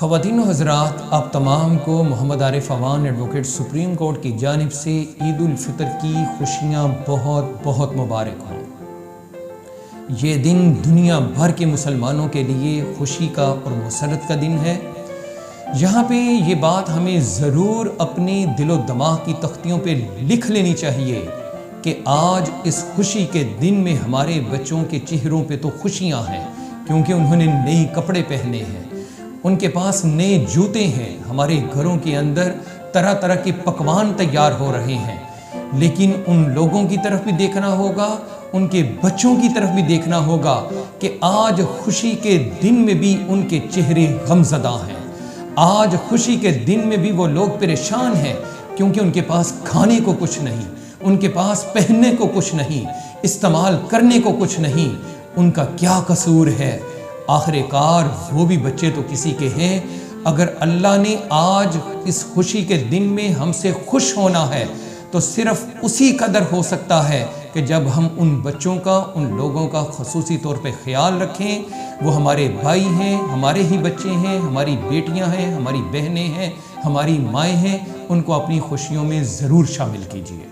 ख़वातीन व हज़रात, आप तमाम को Mohammad Arif Awan advocate supreme court की जानिब से ईद उल फितर की खुशियाँ बहुत बहुत मुबारक हों। ये दिन दुनिया भर के मुसलमानों के लिए खुशी का और मसरत का दिन है। यहाँ पे ये बात हमें ज़रूर अपने दिलो दिमाग की तख्तियों पे लिख लेनी चाहिए कि आज इस खुशी के दिन में हमारे बच्चों के चेहरों पे तो खुशियाँ हैं, क्योंकि उन्होंने नए कपड़े पहने हैं, उनके पास नए जूते हैं। हमारे घरों के अंदर तरह तरह के पकवान तैयार हो रहे हैं, लेकिन उन लोगों की तरफ भी देखना होगा, उनके बच्चों की तरफ भी देखना होगा कि आज खुशी के दिन में भी उनके चेहरे गमज़दा हैं। आज खुशी के दिन में भी वो लोग परेशान हैं, क्योंकि उनके पास खाने को कुछ नहीं, उनके पास पहनने को कुछ नहीं, इस्तेमाल करने को कुछ नहीं। उनका क्या कसूर है? आखिरकार वो भी बच्चे तो किसी के हैं। अगर अल्लाह ने आज इस खुशी के दिन में हमसे खुश होना है तो सिर्फ उसी कदर हो सकता है कि जब हम उन बच्चों का, उन लोगों का ख़ुसूसी तौर पे ख्याल रखें। वो हमारे भाई हैं, हमारे ही बच्चे हैं, हमारी बेटियां हैं, हमारी बहनें हैं, हमारी माएँ हैं। उनको अपनी खुशियों में ज़रूर शामिल कीजिए।